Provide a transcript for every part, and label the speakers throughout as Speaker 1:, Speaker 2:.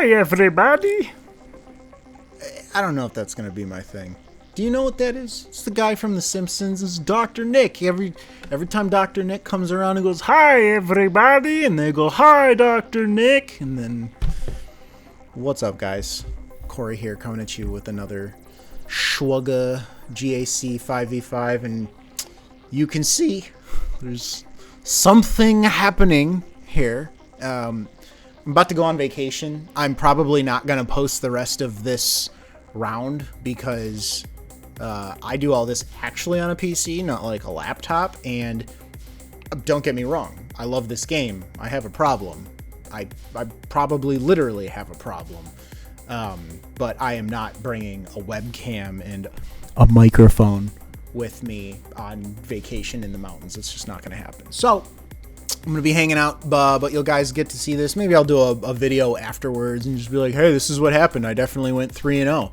Speaker 1: hi, everybody.
Speaker 2: I don't know if that's going to be my thing. Do you know what that is? It's the guy from The Simpsons. It's Dr. Nick. Every time Dr. Nick comes around and goes, hi, everybody, and they go, hi, Dr. Nick. And then, what's up, guys? Corey here coming at you with another SWGOH GAC 5v5. And you can see there's something happening here. I'm about to go on vacation. I'm probably not going to post the rest of this round because I do all this actually on a PC, not like a laptop. And don't get me wrong, I love this game. I have a problem. I probably literally have a problem. But I am not bringing a webcam and a microphone with me on vacation in the mountains. It's just not going to happen. So I'm going to be hanging out, but you'll guys get to see this. Maybe I'll do a video afterwards and just be like, hey, this is what happened. I definitely went 3-0.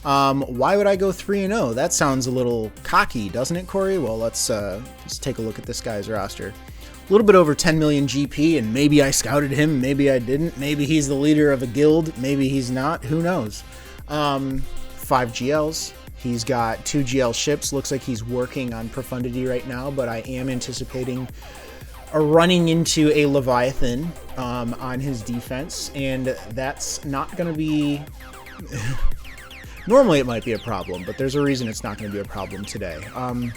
Speaker 2: Why would I go 3-0? That sounds a little cocky, doesn't it, Corey? Well, let's take a look at this guy's roster. A little bit over 10 million GP, and maybe I scouted him, maybe I didn't. Maybe he's the leader of a guild, maybe he's not. Who knows? 5 GLs. He's got 2 GL ships. Looks like he's working on Profundity right now, but I am anticipating running into a Leviathan on his defense, and that's not going to be... Normally it might be a problem, but there's a reason it's not going to be a problem today. I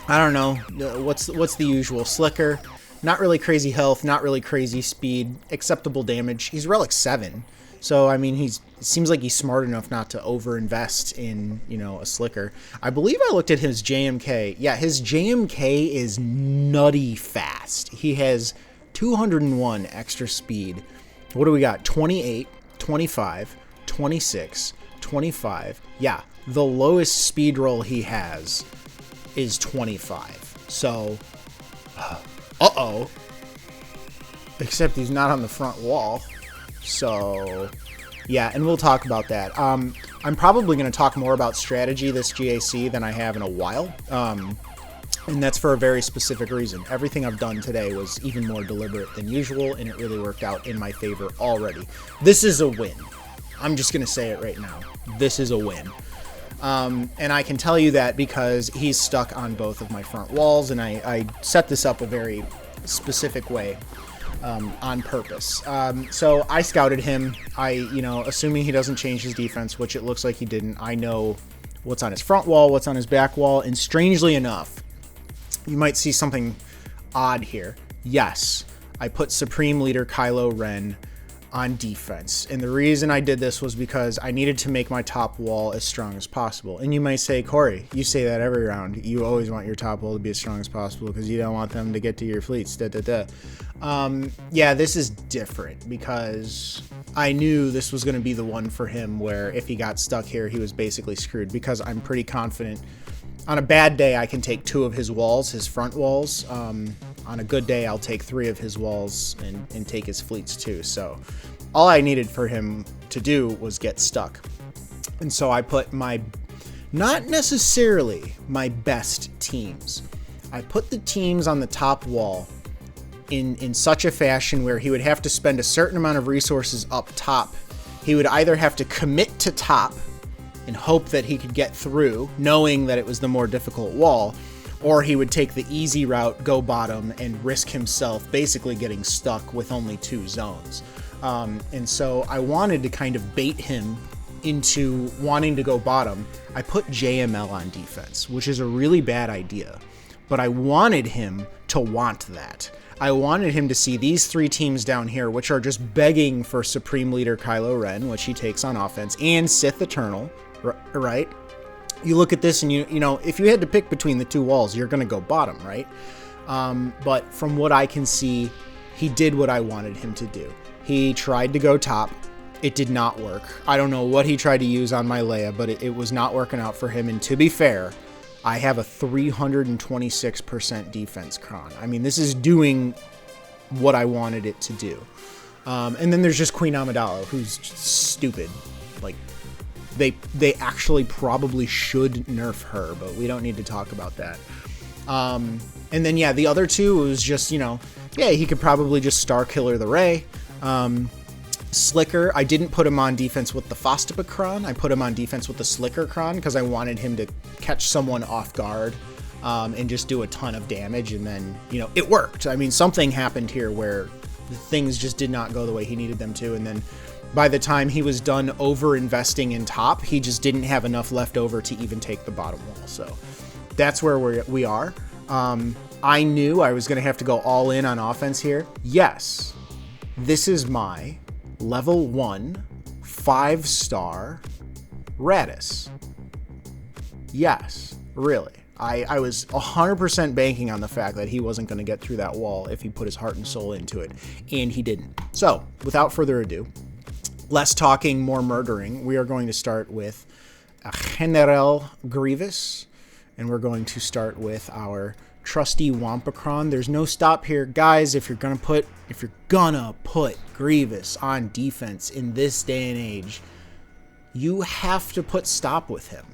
Speaker 2: don't know. What's the usual? Slicker. Not really crazy health, not really crazy speed, acceptable damage. He's Relic 7. So, I mean, it seems like he's smart enough not to overinvest in, a Slicker. I believe I looked at his JMK. Yeah, his JMK is nutty fast. He has 201 extra speed. What do we got? 28, 25, 26, 25. Yeah, the lowest speed roll he has is 25. So, uh-oh. Except he's not on the front wall. So, yeah, and we'll talk about that. I'm probably going to talk more about strategy this GAC than I have in a while. And that's for a very specific reason. Everything I've done today was even more deliberate than usual, and it really worked out in my favor already. This is a win. I'm just going to say it right now. This is a win. And I can tell you that because he's stuck on both of my front walls, and I set this up a very specific way. On purpose. So I scouted him. Assuming he doesn't change his defense, which it looks like he didn't, I know what's on his front wall, what's on his back wall, and strangely enough, you might see something odd here. Yes, I put Supreme Leader Kylo Ren on defense, and the reason I did this was because I needed to make my top wall as strong as possible. And you might say, Corey, you say that every round. You always want your top wall to be as strong as possible because you don't want them to get to your fleets. Yeah, this is different because I knew this was going to be the one for him where if he got stuck here, he was basically screwed, because I'm pretty confident on a bad day I can take 2 of his walls, his front walls. On a good day, I'll take 3 of his walls and take his fleets too. So all I needed for him to do was get stuck. And so I put not necessarily my best teams. I put the teams on the top wall in such a fashion where he would have to spend a certain amount of resources up top. He would either have to commit to top and hope that he could get through, knowing that it was the more difficult wall, or he would take the easy route, go bottom, and risk himself basically getting stuck with only 2 zones. And so I wanted to kind of bait him into wanting to go bottom. I put JML on defense, which is a really bad idea, but I wanted him to want that. I wanted him to see these 3 teams down here, which are just begging for Supreme Leader Kylo Ren, which he takes on offense, and Sith Eternal, right? You look at this and you know, if you had to pick between the 2 walls, you're going to go bottom, right? But from what I can see, he did what I wanted him to do. He tried to go top. It did not work. I don't know what he tried to use on my Leia, but it was not working out for him. And to be fair, I have a 326% defense Cron. I mean, this is doing what I wanted it to do. And then there's just Queen Amidala, who's just stupid. Like, they actually probably should nerf her, but we don't need to talk about that. And then, yeah, the other 2 was just, yeah, he could probably just Star Killer the Rey. Slicker, I didn't put him on defense with the Phasma Cron. I put him on defense with the Slicker Cron because I wanted him to catch someone off guard and just do a ton of damage. And then, you know, it worked. I mean, something happened here where things just did not go the way he needed them to. And then by the time he was done over investing in top, he just didn't have enough left over to even take the bottom wall. So that's where we are. I knew I was going to have to go all in on offense here. Yes, this is my level 1 5-star Raddus. Yes, really. I was 100% banking on the fact that he wasn't going to get through that wall if he put his heart and soul into it, and he didn't. So, without further ado, less talking, more murdering. We are going to start with a General Grievous, and we're going to start with our trusty Wampa Cron. There's no stop here, guys. If you're gonna put Grievous on defense in this day and age, you have to put stop with him.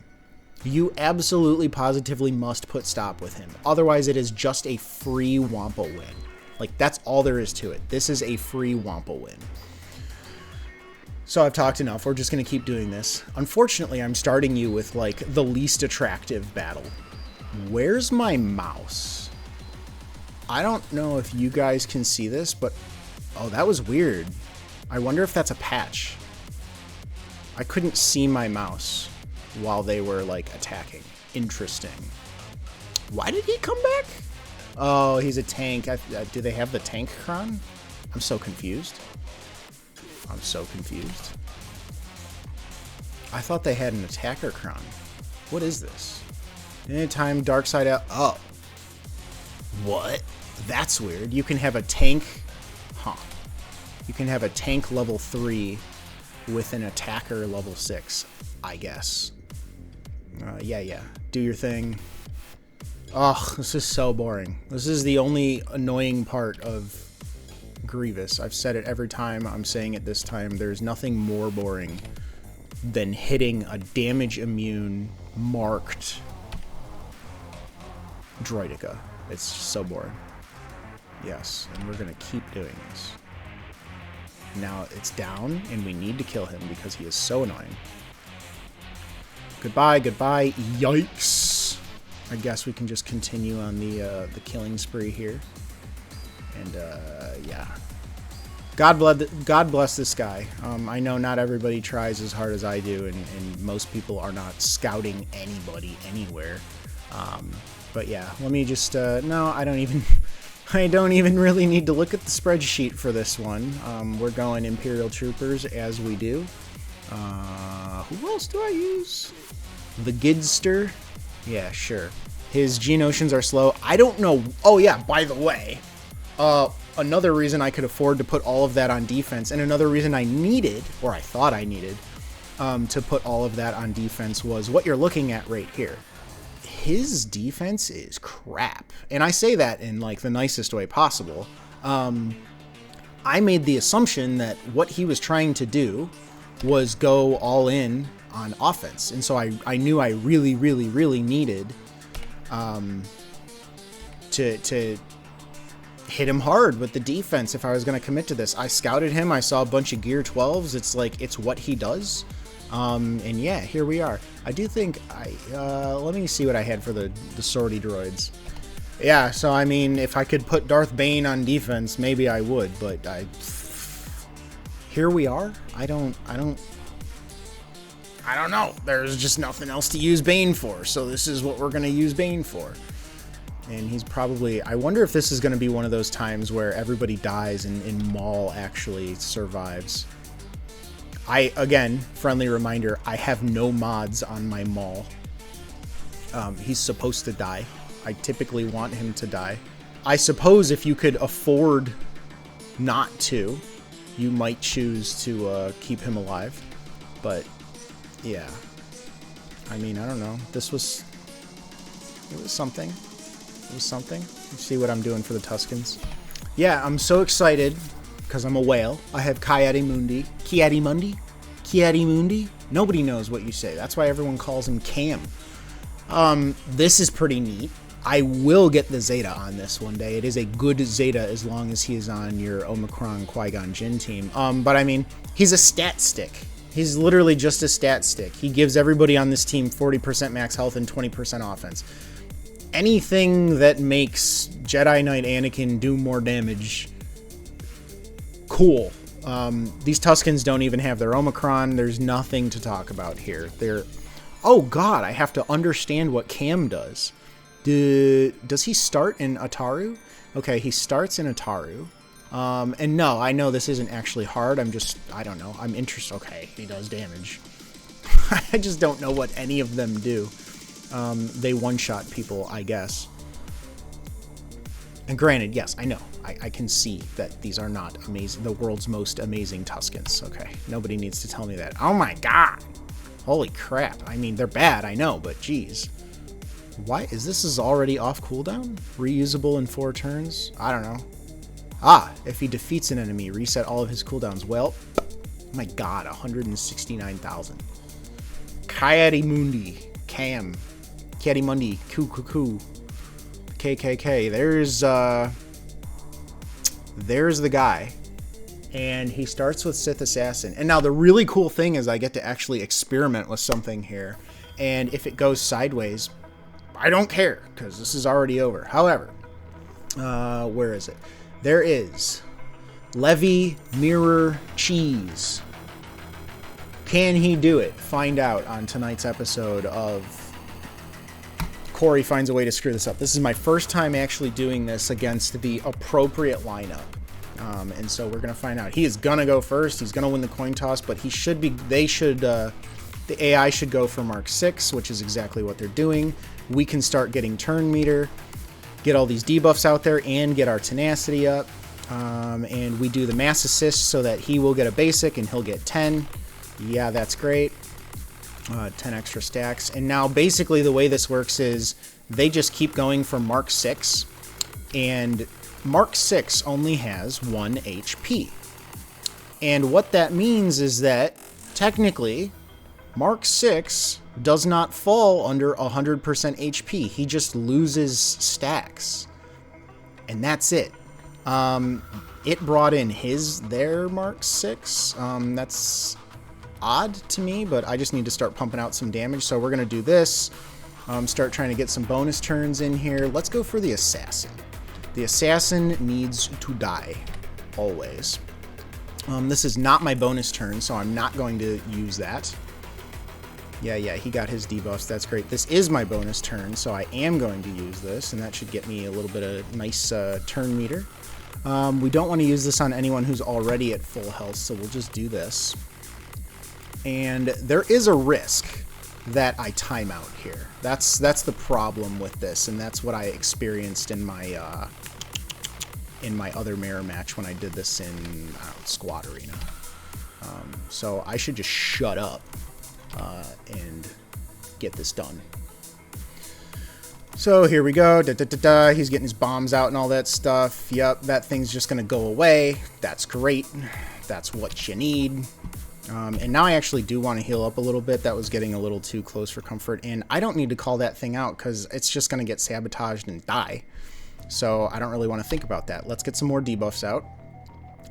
Speaker 2: You absolutely positively must put stop with him. Otherwise, it is just a free Wampa win. Like, that's all there is to it. This is a free Wampa win. So I've talked enough. We're just going to keep doing this. Unfortunately, I'm starting you with, like, the least attractive battle. Where's my mouse? I don't know if you guys can see this, but... Oh, that was weird. I wonder if that's a patch. I couldn't see my mouse while they were, like, attacking. Interesting. Why did he come back? Oh, he's a tank. Do they have the tank Cron? I'm so confused. I'm so confused. I thought they had an attacker Cron. What is this? Anytime dark side out. Oh. What? That's weird. You can have a tank. Huh. You can have a tank level 3 with an attacker level 6, I guess. Yeah. Do your thing. Ugh, this is so boring. This is the only annoying part of Grievous. I've said it every time. I'm saying it this time. There's nothing more boring than hitting a damage immune marked Droidica. It's so boring. Yes, and we're going to keep doing this. Now it's down, and we need to kill him because he is so annoying. Goodbye. Yikes. I guess we can just continue on the killing spree here. And, yeah. God bless this guy. I know not everybody tries as hard as I do, and most people are not scouting anybody anywhere. But yeah, let me just, no, I don't even really need to look at the spreadsheet for this one. We're going Imperial Troopers as we do. Who else do I use? The Gidster? Yeah, sure. His Geonosians are slow. I don't know. Oh yeah, by the way, another reason I could afford to put all of that on defense, and another reason I needed, or I thought I needed, to put all of that on defense was what you're looking at right here. His defense is crap. And I say that in, like, the nicest way possible. I made the assumption that what he was trying to do was go all in on offense. And so I knew I really needed to hit him hard with the defense if I was going to commit to this. I scouted him. I saw a bunch of Gear 12s. It's like, it's what he does. And yeah, here we are. I do think let me see what I had for the sortie droids. Yeah, so I mean, if I could put Darth Bane on defense, maybe I would, but here we are. I don't know. There's just nothing else to use Bane for, so this is what we're going to use Bane for. And he's probably... I wonder if this is going to be one of those times where everybody dies and Maul actually survives. Again, friendly reminder, I have no mods on my Maul. He's supposed to die. I typically want him to die. I suppose if you could afford not to, you might choose to keep him alive. But, yeah. I mean, I don't know. It was something. It was something. You see what I'm doing for the Tuskens. Yeah, I'm so excited because I'm a whale. I have Kiadimundi. Kiadimundi? Nobody knows what you say. That's why everyone calls him Cam. This is pretty neat. I will get the Zeta on this one day. It is a good Zeta as long as he is on your Omicron Qui-Gon Jinn team. But I mean, he's a stat stick. He's literally just a stat stick. He gives everybody on this team 40% max health and 20% offense. Anything that makes Jedi Knight Anakin do more damage, cool. These Tuskens don't even have their Omicron. There's nothing to talk about here. Oh god, I have to understand what Cam does. Does he start in Ataru? Okay, he starts in Ataru. And no, I know this isn't actually hard. I don't know. I'm interested. Okay, he does damage. I just don't know what any of them do. They one-shot people, I guess. And granted, yes, I know. I can see that these are not amazing, the world's most amazing Tuskens. Okay, nobody needs to tell me that. Oh my god! Holy crap. I mean, they're bad, I know, but geez. Why is this already off cooldown? Reusable in 4 turns? I don't know. Ah, if he defeats an enemy, reset all of his cooldowns. Well, oh my god, 169,000. Kyarimundi. Cam. Kyarimundi. Koo. KKK. There's the guy. And he starts with Sith Assassin. And now the really cool thing is I get to actually experiment with something here. And if it goes sideways, I don't care, because this is already over. However, where is it? There is Levi Mirror Cheese. Can he do it? Find out on tonight's episode of Corey Finds a Way to Screw This Up. This is my first time actually doing this against the appropriate lineup. And so we're going to find out. He is going to go first. He's going to win the coin toss, but he should be, the AI should go for Mark 6, which is exactly what they're doing. We can start getting turn meter, get all these debuffs out there, and get our tenacity up. And we do the mass assist so that he will get a basic and he'll get 10. Yeah, that's great. 10 extra stacks. And now basically the way this works is they just keep going from Mark 6, and Mark 6 only has 1 HP. And what that means is that technically Mark 6 does not fall under 100% HP. He just loses stacks. And that's it. It brought in their Mark 6. That's odd to me, but I just need to start pumping out some damage. So we're going to do this. Start trying to get some bonus turns in here. Let's go for the Assassin. The Assassin needs to die. Always. This is not my bonus turn, so I'm not going to use that. Yeah, he got his debuffs. That's great. This is my bonus turn, so I am going to use this, and that should get me a little bit of nice turn meter. We don't want to use this on anyone who's already at full health, so we'll just do this. And there is a risk that I time out here. That's the problem with this, and that's what I experienced in my other mirror match when I did this in Squad Arena. So I should just shut up and get this done. So here we go. He's getting his bombs out and all that stuff. Yep, that thing's just gonna go away. That's great. That's what you need. And now I actually do want to heal up a little bit. That was getting a little too close for comfort, and I don't need to call that thing out because it's just going to get sabotaged and die. So I don't really want to think about that. Let's get some more debuffs out.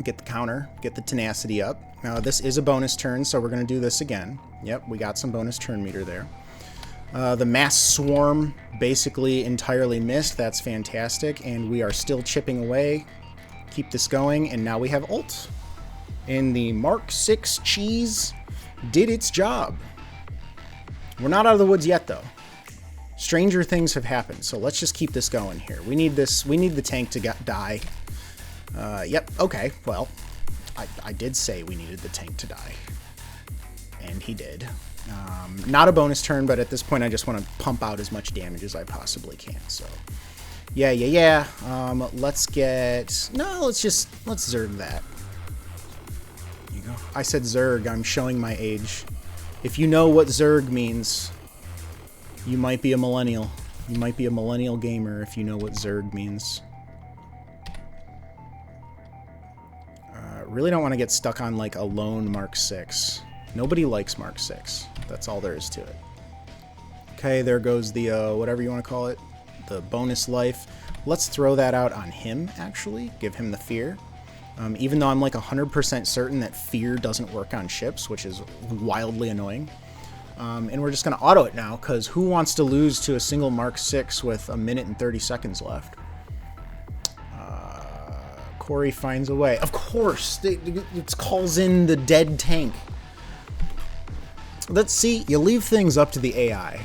Speaker 2: Get the counter, get the tenacity up. Now this is a bonus turn, so we're going to do this again. Yep, we got some bonus turn meter there. The mass swarm basically entirely missed. That's fantastic, and we are still chipping away. Keep this going, and now we have ult. And the Mark 6 cheese did its job. We're not out of the woods yet, though. Stranger things have happened, so let's just keep this going here. We need this. We need the tank to die. Yep, okay, well, I did say we needed the tank to die. And he did. Not a bonus turn, but at this point I just want to pump out as much damage as I possibly can, so... Yeah. Let's Zerg that. I said Zerg. I'm showing my age. If you know what Zerg means, you might be a millennial. You might be a millennial gamer if you know what Zerg means. Really don't want to get stuck on like a lone Mark 6. Nobody likes Mark 6. That's all there is to it. Okay, there goes the, whatever you want to call it, the bonus life. Let's throw that out on him, actually. Give him the fear. Even though I'm like 100% certain that fear doesn't work on ships, which is wildly annoying. And we're just going to auto it now, because who wants to lose to a single Mark 6 with 1 minute and 30 seconds left? Corey finds a way. Of course! It calls in the dead tank. Let's see. You leave things up to the AI,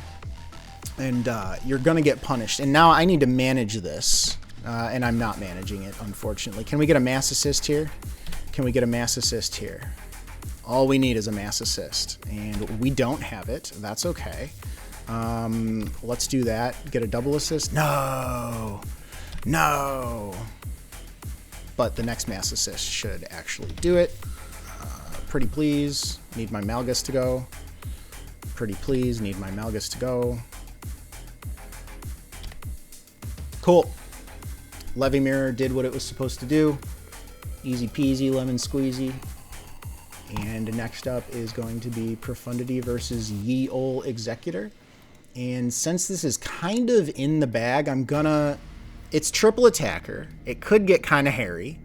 Speaker 2: and you're going to get punished. And now I need to manage this. And I'm not managing it, unfortunately. Can we get a mass assist here? Can we get a mass assist here? All we need is a mass assist. And we don't have it. That's okay. Let's do that. Get a double assist. No! No! But the next mass assist should actually do it. Pretty please. Need my Malgus to go. Pretty please. Need my Malgus to go. Cool. Levi Mirror did what it was supposed to do. Easy peasy, lemon squeezy. And next up is going to be Profundity versus Ye Ol Executor. And since this is kind of in the bag, I'm gonna... It's triple attacker. It could get kind of hairy.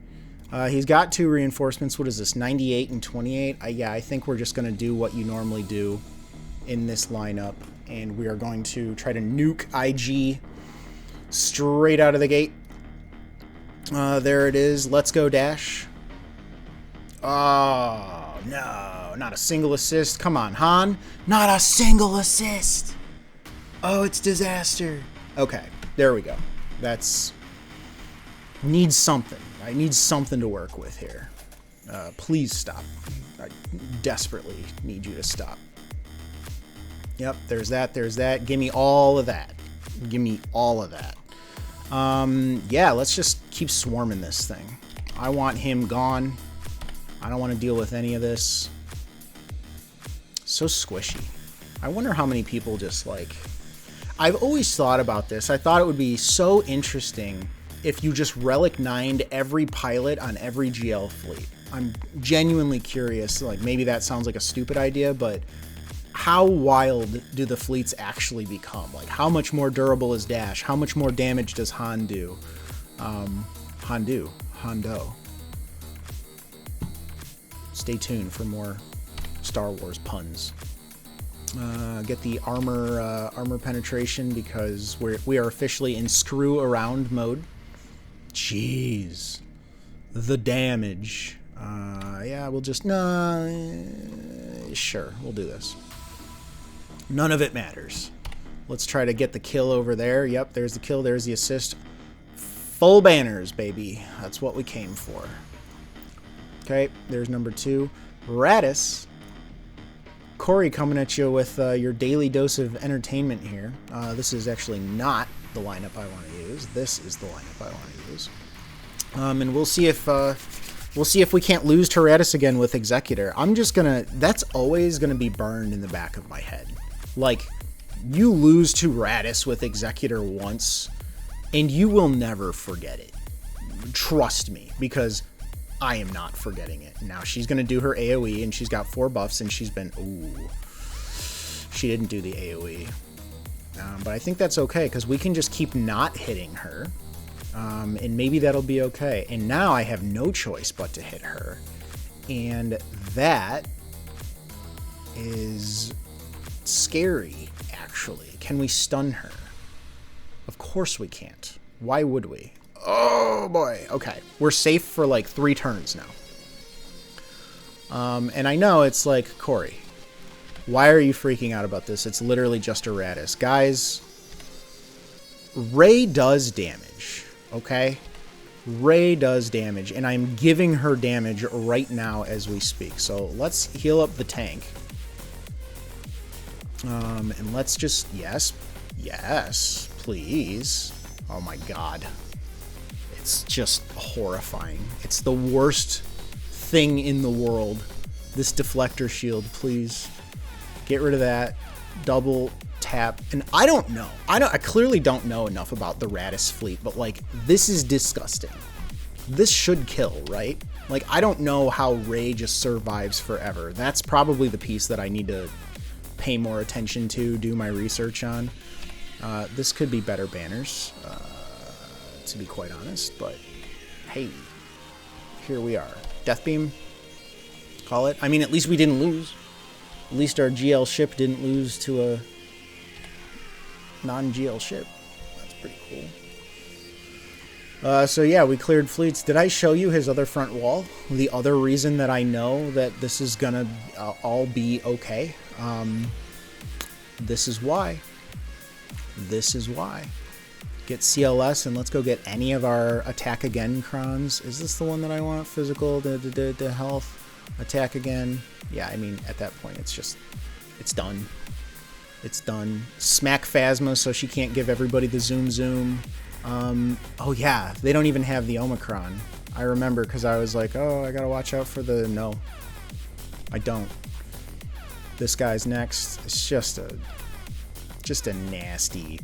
Speaker 2: He's got 2 reinforcements. What is this, 98 and 28? Yeah, I think we're just gonna do what you normally do in this lineup. And we are going to try to nuke IG straight out of the gate. There it is. Let's go dash. Oh, no. Not a single assist. Come on, Han. Not a single assist. Oh, it's disaster. Okay, there we go. That's... Needs something. I need something to work with here. Please stop. I desperately need you to stop. Yep, there's that. There's that. Give me all of that. Give me all of that. Yeah, let's just keep swarming this thing. I want him gone. I don't want to deal with any of this. So squishy. I wonder how many people just like... I've always thought about this. I thought it would be so interesting if you just Relic 9'd every pilot on every GL fleet. I'm genuinely curious. Like, maybe that sounds like a stupid idea, but how wild do the fleets actually become? Like, how much more durable is Dash? How much more damage does Han do? Hondo. Stay tuned for more Star Wars puns. Get the armor penetration because we are officially in screw around mode. Jeez, the damage. Yeah, we'll just sure, we'll do this. None of it matters. Let's try to get the kill over there. Yep, there's the kill. There's the assist. Full banners, baby. That's what we came for. Okay, there's number 2. Raddus. Corey coming at you with your daily dose of entertainment here. This is actually not the lineup I want to use. This is the lineup I want to use. And we'll see if we can't lose to Raddus again with Executor. I'm just gonna... That's always gonna be burned in the back of my head. Like, you lose to Raddus with Executor once, and you will never forget it. Trust me, because I am not forgetting it. Now, she's going to do her AoE, and she's got 4 buffs, and she's been... Ooh. She didn't do the AoE. But I think that's okay, because we can just keep not hitting her. And maybe that'll be okay. And now I have no choice but to hit her. And that is scary, actually. Can we stun her? Of course we can't. Why would we? Oh boy. Okay. We're safe for like 3 turns now. And I know it's like, Corey, why are you freaking out about this? It's literally just a Raddus. Guys, Rey does damage, okay? Rey does damage, and I'm giving her damage right now as we speak. So let's heal up the tank. And let's just, yes, please. Oh my god. It's just horrifying. It's the worst thing in the world. This deflector shield, please. Get rid of that. Double tap. And I don't know. I clearly don't know enough about the Raddus fleet, but like, this is disgusting. This should kill, right? Like, I don't know how Rey just survives forever. That's probably the piece that I need to pay more attention to, do my research on. This could be better banners, to be quite honest, but hey, here we are. Death Beam, call it. I mean, at least we didn't lose. At least our GL ship didn't lose to a non-GL ship. That's pretty cool. So yeah, we cleared fleets. Did I show you his other front wall? The other reason that I know that this is gonna all be okay. This is why. This is why. Get CLS and let's go get any of our attack again crons. Is this the one that I want? Physical, the health, attack again. Yeah, I mean, at that point, it's just, it's done. It's done. Smack Phasma so she can't give everybody the zoom. Oh yeah, they don't even have the Omicron. I remember because I was like, oh, I gotta watch out for the, no. I don't. This guy's next. It's just a nasty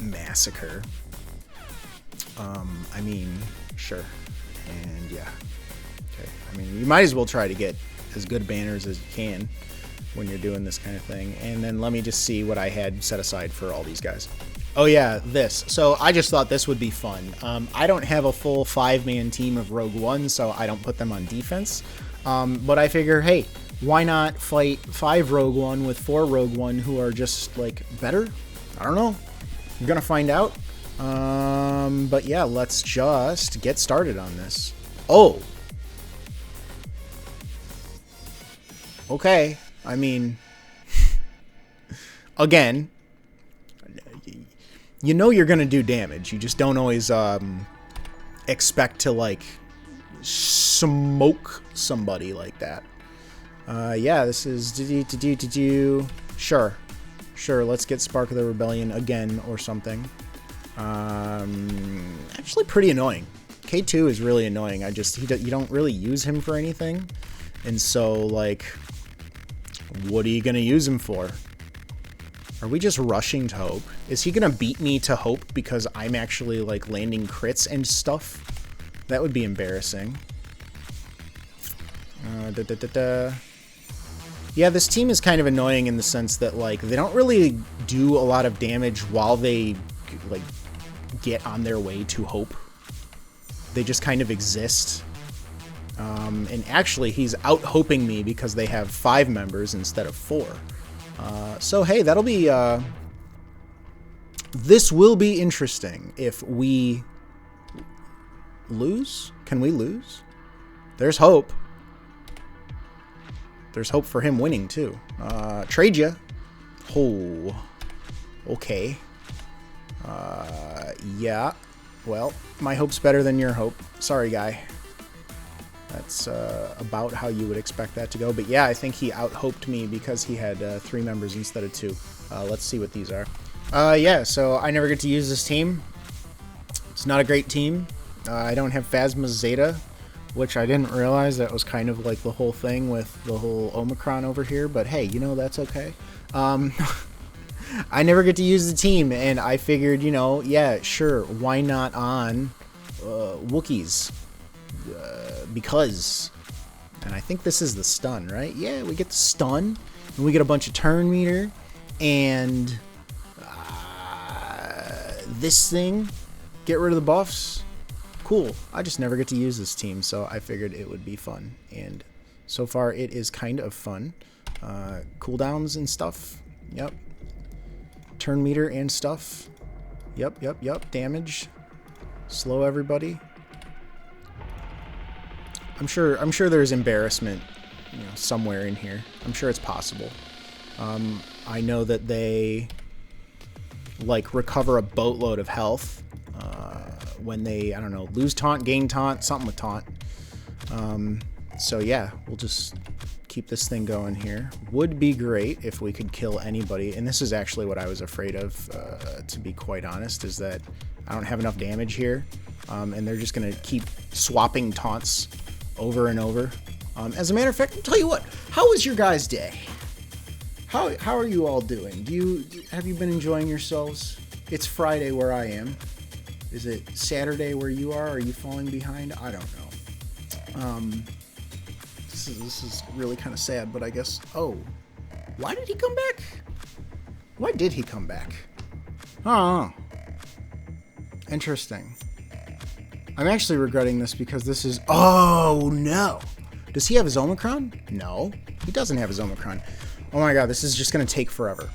Speaker 2: massacre. I mean, sure. And yeah. Okay. I mean, you might as well try to get as good banners as you can when you're doing this kind of thing. And then let me just see what I had set aside for all these guys. Oh yeah, this. So I just thought this would be fun. I don't have a full 5-man team of Rogue One, so I don't put them on defense. But I figure, hey, why not fight 5 Rogue One with 4 Rogue One who are just, like, better? I don't know. You're gonna find out. But yeah, let's just get started on this. Oh! Okay. I mean, again, you know you're gonna do damage. You just don't always expect to, like, smoke somebody like that. Yeah, this is sure, let's get Spark of the Rebellion again or something. Actually pretty annoying. K2 is really annoying. You don't really use him for anything. And so, like, what are you gonna use him for? Are we just rushing to Hope? Is he gonna beat me to Hope because I'm actually, like, landing crits and stuff? That would be embarrassing. Yeah, this team is kind of annoying in the sense that, like, they don't really do a lot of damage while they, like, get on their way to Hope. They just kind of exist. And actually, he's out-hoping me because they have 5 members instead of 4. So, hey, that'll be... this will be interesting if we lose. Can we lose? There's hope. There's hope for him winning, too. Trade ya. Oh. Okay. Yeah. Well, my hope's better than your hope. Sorry, guy. That's about how you would expect that to go. But yeah, I think he out-hoped me because he had 3 members instead of 2. Let's see what these are. Yeah, so I never get to use this team. It's not a great team. I don't have Phasma Zeta, which I didn't realize that was kind of like the whole thing with the whole Omicron over here. But hey, you know, that's okay. I never get to use the team, and I figured, you know, yeah, sure, why not on Wookies? Because, and I think this is the stun, right? Yeah, we get the stun, and we get a bunch of turn meter, and this thing, get rid of the buffs. Cool. I just never get to use this team, so I figured it would be fun, and so far it is kind of fun. Cooldowns and stuff. Yep. Turn meter and stuff. Yep. Damage. Slow everybody. I'm sure there's embarrassment, you know, somewhere in here. I'm sure it's possible. I know that they, like, recover a boatload of health when they, I don't know, lose taunt, gain taunt, something with taunt. So yeah, we'll just keep this thing going here. Would be great if we could kill anybody, and this is actually what I was afraid of, to be quite honest, is that I don't have enough damage here, and they're just gonna keep swapping taunts over and over. As a matter of fact, I'll tell you what, how was your guys' day? How are you all doing? Have you been enjoying yourselves? It's Friday where I am. Is it Saturday where you are? Are you falling behind? I don't know. This is really kind of sad, but I guess... Oh. Why did he come back? Why did he come back? Oh, interesting. I'm actually regretting this because this is... Oh, no. Does he have his Omicron? No, he doesn't have his Omicron. Oh my god, this is just going to take forever.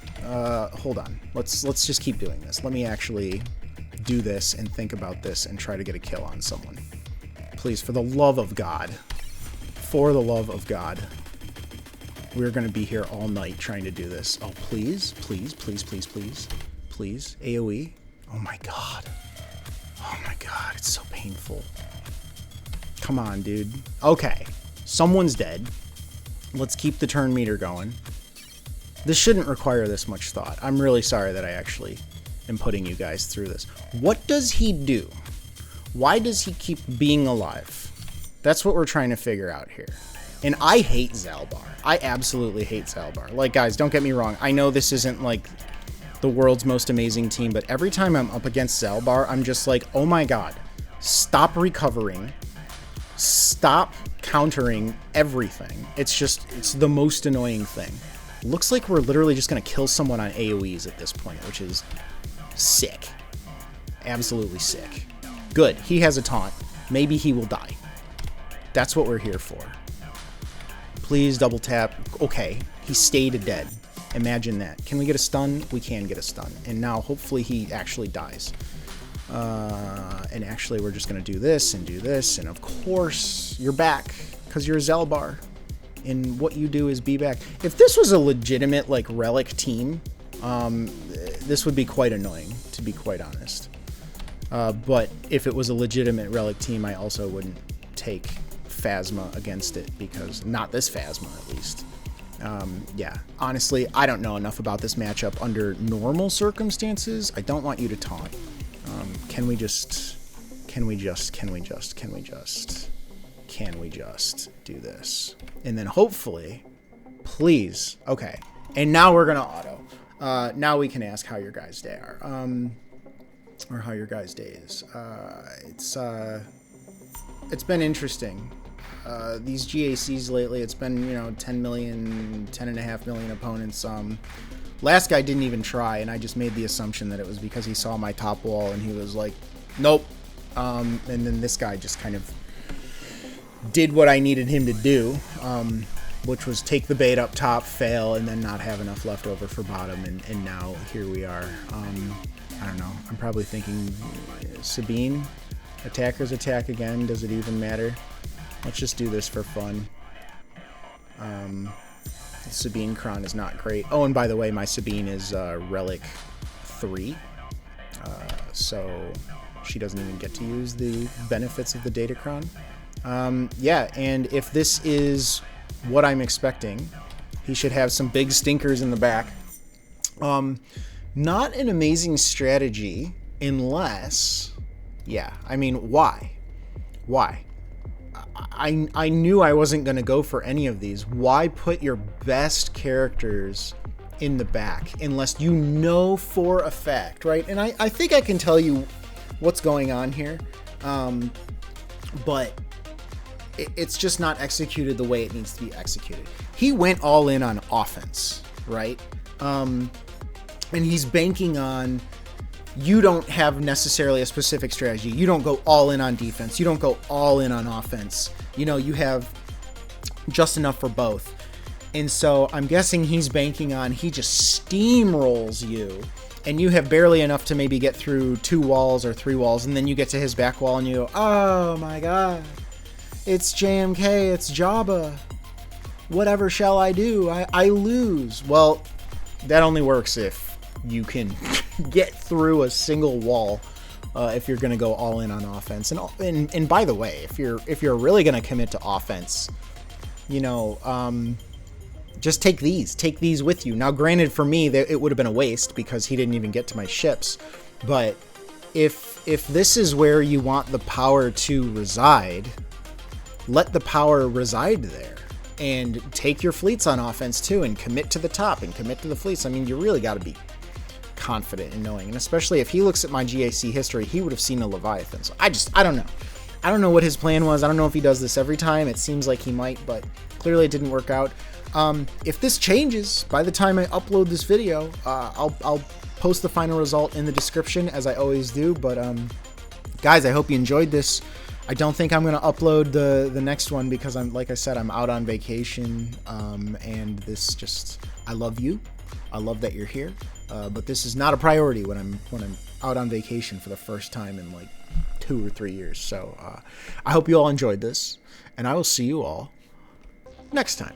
Speaker 2: Hold on. Let's just keep doing this. Let me actually do this and think about this and try to get a kill on someone. Please, for the love of God. For the love of God. We're going to be here all night trying to do this. Oh, please, please, please, please, please. Please. AoE. Oh my god. Oh my god, it's so painful. Come on, dude. Okay. Someone's dead. Let's keep the turn meter going. This shouldn't require this much thought. I'm really sorry that I actually am putting you guys through this. What does he do? Why does he keep being alive? That's what we're trying to figure out here. And I hate Zalbar. I absolutely hate Zalbar. Like, guys, don't get me wrong. I know this isn't, like, the world's most amazing team, but every time I'm up against Zalbar, I'm just like, oh my god. Stop recovering. Stop countering everything. It's the most annoying thing. Looks like we're literally just going to kill someone on AoEs at this point, which is sick. Absolutely sick. Good. He has a taunt. Maybe he will die. That's what we're here for. Please double tap. Okay. He stayed dead. Imagine that. Can we get a stun? We can get a stun. And now hopefully he actually dies. And actually we're just going to do this. And of course you're back because you're a Zalbar. And what you do is be back. If this was a legitimate like relic team, this would be quite annoying, to be quite honest. But if it was a legitimate relic team, I also wouldn't take Phasma against it, because not this Phasma at least. Yeah, honestly, I don't know enough about this matchup under normal circumstances. I don't want you to taunt. Can we just do this? And then hopefully, please, okay. And now we're gonna auto. Now we can ask how your guys' day are. Or how your guys' day is. It's been interesting. These GACs lately, it's been, 10 million, 10.5 million opponents. Last guy didn't even try, and I just made the assumption that it was because he saw my top wall and he was like, nope. And then this guy just kind of did what I needed him to do, which was take the bait up top, fail, and then not have enough left over for bottom, and now here we are. I don't know. I'm probably thinking Sabine, attackers attack again. Does it even matter? Let's just do this for fun. Sabine Cron is not great. Oh, and by the way, my Sabine is Relic 3. So she doesn't even get to use the benefits of the Datacron. Yeah, and if this is what I'm expecting, he should have some big stinkers in the back. Not an amazing strategy unless... Yeah, I mean, why? Why? I knew I wasn't going to go for any of these. Why put your best characters in the back unless you know for a fact, right? And I think I can tell you what's going on here, but it's just not executed the way it needs to be executed. He went all in on offense, right? And he's banking on... You don't have necessarily a specific strategy. You don't go all in on defense. You don't go all in on offense. You have just enough for both. And so I'm guessing he's banking on he just steamrolls you, and you have barely enough to maybe get through 2 walls or 3 walls, and then you get to his back wall and you go, oh my god, it's JMK, it's Jabba. Whatever shall I do? I lose. Well, that only works if you can get through a single wall, if you're going to go all in on offense. And by the way, if you're really going to commit to offense, just take these with you. Now, granted, for me, it would have been a waste because he didn't even get to my ships. But if this is where you want the power to reside, let the power reside there. And take your fleets on offense too, and commit to the top and commit to the fleets. I mean, you really got to be confident in knowing, and especially if he looks at my GAC history, he would have seen a Leviathan. So I don't know. I don't know what his plan was. I don't know if he does this every time. It seems like he might, but clearly it didn't work out. If this changes by the time I upload this video, I'll post the final result in the description, as I always do. But guys, I hope you enjoyed this. I don't think I'm gonna upload the next one because like I said, I'm out on vacation, and this just, I love you. I love that you're here, but this is not a priority when I'm out on vacation for the first time in like 2 or 3 years. So I hope you all enjoyed this, and I will see you all next time.